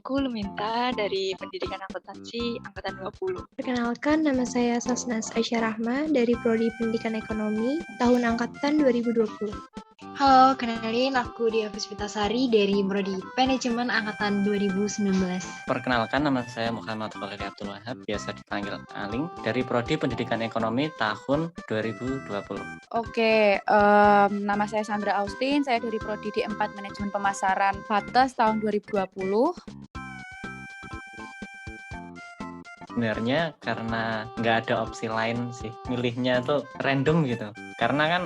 Aku Luminta dari Pendidikan Akuntansi Angkatan 20. Perkenalkan, nama saya Sasnas Aisyah Rahma dari Prodi Pendidikan Ekonomi tahun angkatan 2020. Halo, kenalin aku Dia Puspitasari dari Prodi Manajemen Angkatan 2019. Perkenalkan, nama saya Muhammad Khalil Abdul Wahab, biasa dipanggil Aling, dari Prodi Pendidikan Ekonomi tahun 2020. Oke, nama saya Sandra Austin, saya dari Prodi D4 Manajemen Pemasaran Fates tahun 2020. Sebenarnya karena nggak ada opsi lain sih, milihnya tuh random gitu. Karena kan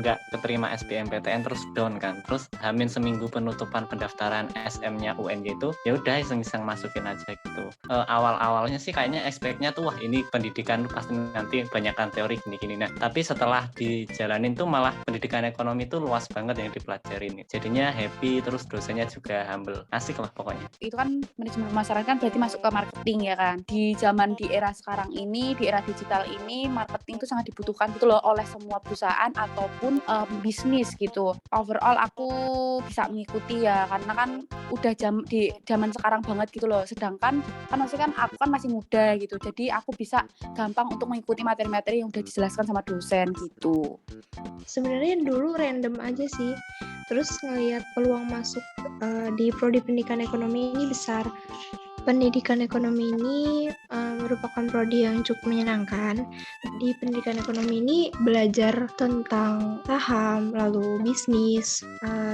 nggak keterima SBMPTN terus down kan. Terus hamin seminggu penutupan pendaftaran SM-nya UNY itu, ya udah iseng-iseng masukin aja gitu. Awal-awalnya sih kayaknya expect-nya tuh wah ini pendidikan pasti nanti banyakkan teori gini-gini. Nah, tapi setelah dijalanin tuh malah pendidikan ekonomi tuh luas banget yang dipelajarin. Jadinya happy, terus dosennya juga humble. Asik lah pokoknya. Itu kan manajemen pemasaran kan berarti masuk ke marketing ya kan. Di era sekarang ini, di era digital ini, marketing itu sangat dibutuhkan gitu loh oleh semua perusahaan ataupun bisnis gitu. Overall aku bisa mengikuti ya, karena kan udah di zaman sekarang banget gitu loh. Sedangkan kan maksudnya kan aku kan masih muda gitu, jadi aku bisa gampang untuk mengikuti materi-materi yang udah dijelaskan sama dosen gitu. Sebenarnya dulu random aja sih, terus ngelihat peluang masuk di Prodi Pendidikan Ekonomi ini besar. Pendidikan ekonomi ini merupakan prodi yang cukup menyenangkan. Di pendidikan ekonomi ini belajar tentang saham, lalu bisnis,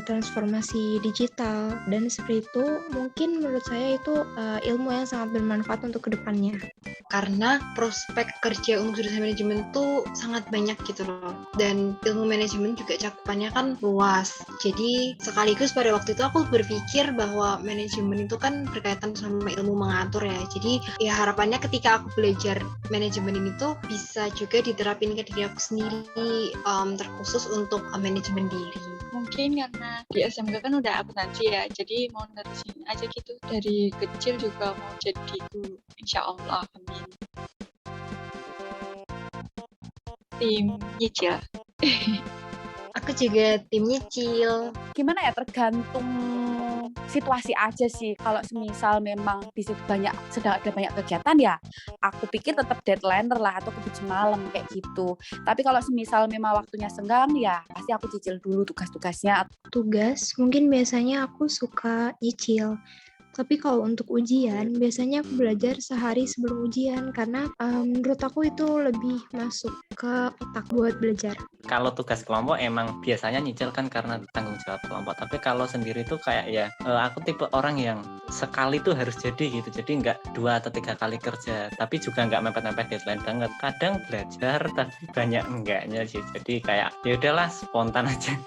transformasi digital, dan seperti itu mungkin menurut saya itu ilmu yang sangat bermanfaat untuk kedepannya. Karena prospek kerja untuk jurusan manajemen tuh sangat banyak gitu loh. Dan ilmu manajemen juga cakupannya kan luas. Jadi sekaligus pada waktu itu aku berpikir bahwa manajemen itu kan berkaitan sama ilmu mengatur ya. Jadi ya harapannya ketika aku belajar manajemen ini tuh bisa juga diterapin ke diri aku sendiri, terkhusus untuk manajemen diri. Mungkin karena di SMK kan udah akuntansi ya, jadi mau nerusin aja gitu. Dari kecil juga mau jadi guru, insya Allah, amin. Tim nyicil. Aku juga tim nyicil. Gimana ya, tergantung situasi aja sih. Kalau semisal memang di situ sedang ada banyak kegiatan ya aku pikir tetap deadlineer lah atau kerja malam kayak gitu. Tapi kalau semisal memang waktunya senggang ya pasti aku cicil dulu tugas-tugasnya. Tugas mungkin biasanya aku suka nyicil. Tapi kalau untuk ujian, biasanya aku belajar sehari sebelum ujian karena menurut aku itu lebih masuk ke otak buat belajar. Kalau tugas kelompok emang biasanya nyicil kan karena tanggung jawab kelompok. Tapi kalau sendiri tuh kayak ya aku tipe orang yang sekali tuh harus jadi gitu. Jadi nggak 2 atau 3 kali kerja. Tapi juga nggak mepet-mepet deadline banget. Kadang belajar tapi banyak enggaknya sih. Jadi kayak ya udahlah spontan aja.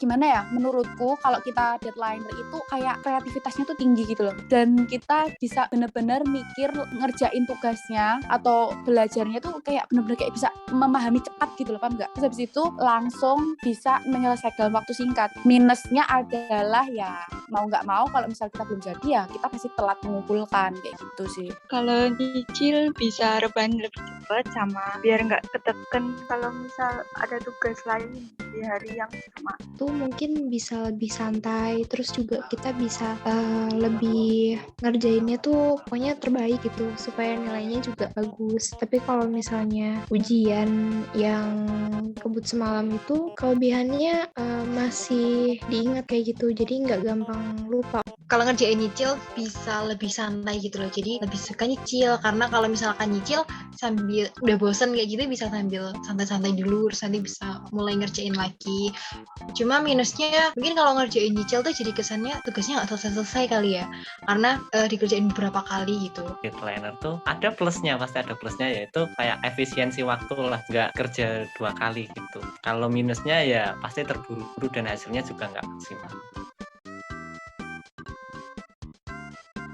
Gimana ya, menurutku kalau kita deadliner itu kayak kreativitasnya tuh tinggi gitu loh, dan kita bisa benar-benar mikir ngerjain tugasnya atau belajarnya tuh kayak benar-benar kayak bisa memahami cepat gitu loh, paham nggak? Terus habis itu langsung bisa menyelesaikan dalam waktu singkat. Minusnya adalah ya mau nggak mau kalau misal kita belum jadi ya kita pasti telat mengumpulkan kayak gitu sih. Kalau nyicil bisa rebahan lebih cepat sama biar nggak keteken kalau misal ada tugas lain di hari yang sama. Tuh mungkin bisa lebih santai, terus juga kita bisa lebih ngerjainnya tuh pokoknya terbaik gitu supaya nilainya juga bagus. Tapi kalau misalnya ujian yang kebut semalam itu kelebihannya masih diingat kayak gitu, jadi nggak gampang lupa. Kalau ngerjain nyicil bisa lebih santai gitu loh, jadi lebih suka nyicil karena kalau misalkan nyicil sambil udah bosen kayak gitu bisa sambil santai-santai dulu terus nanti bisa mulai ngerjain lagi. Cuma minusnya mungkin kalau ngerjain nyicil tuh jadi kesannya tugasnya nggak selesai-selesai kali ya karena dikerjain beberapa kali gitu. Deadlineer tuh ada plusnya, pasti ada plusnya, yaitu kayak efisiensi waktu lah, nggak kerja 2 kali gitu. Kalau minusnya ya pasti terburu-buru dan hasilnya juga nggak maksimal.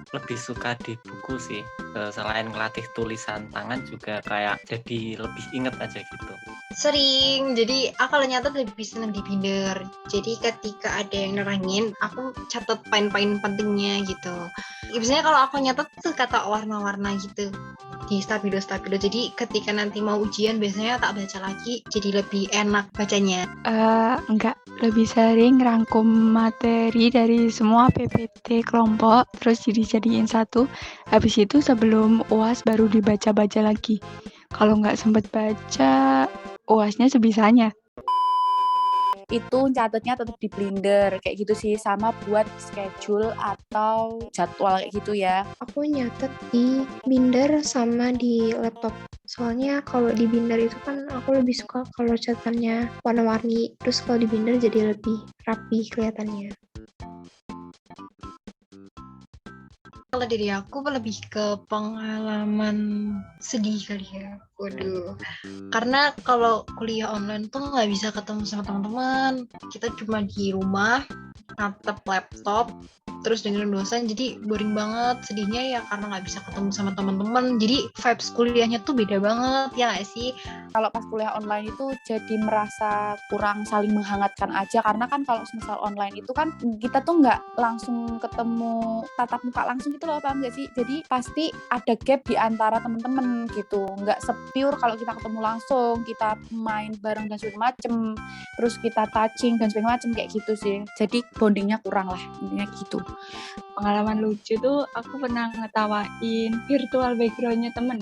Lebih suka di buku sih, selain ngelatih tulisan tangan juga kayak jadi lebih inget aja gitu. Sering, jadi aku kalau nyatet lebih senang di binder. Jadi ketika ada yang nerangin, aku catat poin-poin pentingnya gitu. Biasanya kalau aku nyatet tuh kata warna-warna gitu di stabilo. Jadi ketika nanti mau ujian biasanya tak baca lagi, jadi lebih enak bacanya. Enggak, lebih sering rangkum materi dari semua PPT kelompok, terus dijadiin satu. Habis itu sebelum UAS baru dibaca-baca lagi. Kalau nggak sempet baca, UASnya sebisanya. Itu catatnya tetap di Blender kayak gitu sih, sama buat schedule atau jadwal kayak gitu ya. Aku nyatet di Binder sama di laptop. Soalnya kalau di Binder itu kan aku lebih suka kalau catatannya warna-warni. Terus kalau di Binder jadi lebih rapi kelihatannya. Kalau dari aku lebih ke pengalaman sedih kali ya. Waduh. Karena kalau kuliah online tuh nggak bisa ketemu sama teman-teman. Kita cuma di rumah, natep laptop, terus dengerin dosen, jadi boring banget. Sedihnya ya karena nggak bisa ketemu sama teman-teman. Jadi vibes kuliahnya tuh beda banget, ya nggak sih? Kalau pas kuliah online itu jadi merasa kurang saling menghangatkan aja, karena kan kalau misal online itu kan kita tuh nggak langsung ketemu tatap muka langsung gitu loh, paham nggak sih? Jadi pasti ada gap di antara temen-temen gitu, nggak sepure kalau kita ketemu langsung, kita main bareng dan segala macem, terus kita touching dan segala macem kayak gitu sih. Jadi bondingnya kurang lah, intinya gitu. Pengalaman lucu tuh aku pernah ngetawain virtual background-nya temen.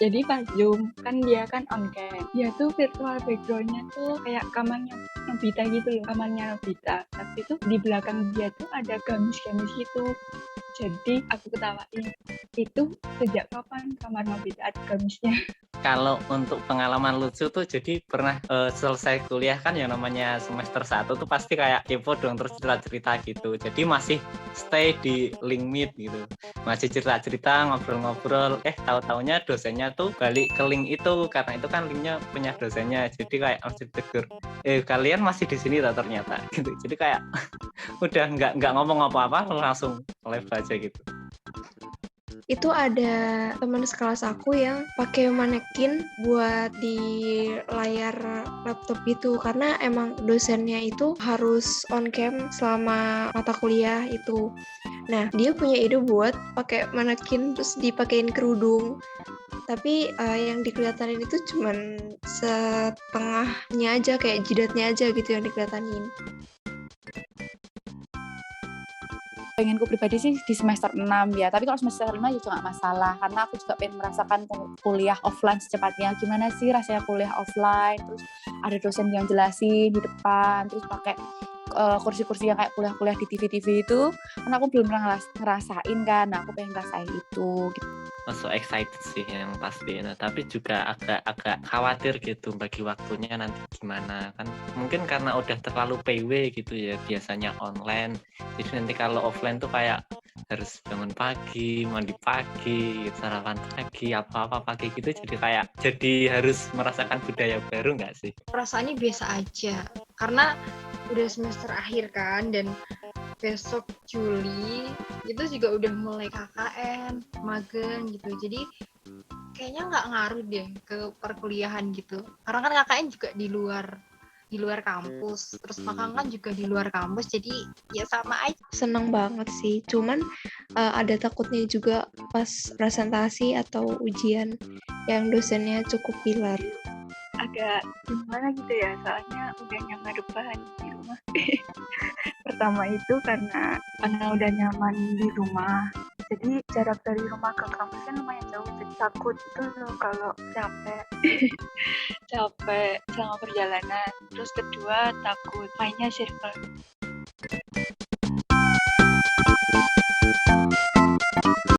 Jadi pas Zoom, kan dia kan on cam. Dia tuh virtual background-nya tuh kayak kamarnya Nobita gitu loh, kamarnya Nobita. Tapi tuh di belakang dia tuh ada gamis-gamis gitu. Jadi aku ketawain, itu sejak kapan kamar Nobita ada gamisnya? Kalau untuk pengalaman lucu tuh jadi pernah selesai kuliah kan yang namanya semester 1 tuh pasti kayak kepo dong, terus cerita-cerita gitu. Jadi masih stay di link meet gitu. Masih cerita-cerita, ngobrol-ngobrol. Tahu-taunya dosennya tuh balik ke link itu karena itu kan linknya punya dosennya. Jadi kayak masih tegur, kalian masih di sini tak ternyata gitu. Jadi kayak udah nggak ngomong apa-apa langsung live aja gitu. Itu ada teman sekelas aku yang pakai manekin buat di layar laptop gitu, karena emang dosennya itu harus on cam selama mata kuliah itu. Nah, dia punya ide buat pakai manekin terus dipakein kerudung. Tapi yang dikelihatanin itu cuman setengahnya aja, kayak jidatnya aja gitu yang dikelihatanin. Pengenku pribadi sih di semester 6 ya, tapi kalau semester 5 juga nggak masalah, karena aku juga pengen merasakan kuliah offline secepatnya. Gimana sih rasanya kuliah offline, terus ada dosen yang jelasin di depan, terus pakai kursi-kursi yang kayak kuliah-kuliah di TV-TV itu, karena aku belum pernah ngerasain kan, nah aku pengen ngerasain itu gitu. So excited sih yang pasti, nah tapi juga agak khawatir gitu bagi waktunya nanti gimana, kan mungkin karena udah terlalu PW gitu ya, biasanya online, jadi nanti kalau offline tuh kayak harus bangun pagi, mandi pagi, sarapan pagi, apa-apa pagi gitu, jadi harus merasakan budaya baru nggak sih? Perasaannya biasa aja, karena udah semester akhir kan, dan besok Juli itu juga udah mulai KKN, magang gitu. Jadi kayaknya nggak ngaruh deh ke perkuliahan gitu. Karena kan KKN juga di luar kampus, terus magang kan juga di luar kampus. Jadi ya sama aja. Seneng banget sih, cuman ada takutnya juga pas presentasi atau ujian yang dosennya cukup pilar. Agak gimana gitu ya, soalnya udah nggak bahan di rumah. Pertama itu karena udah nyaman di rumah, jadi jarak dari rumah ke kampus kan lumayan jauh, jadi takut itu loh kalau capek selama perjalanan. Terus kedua takut mainnya circle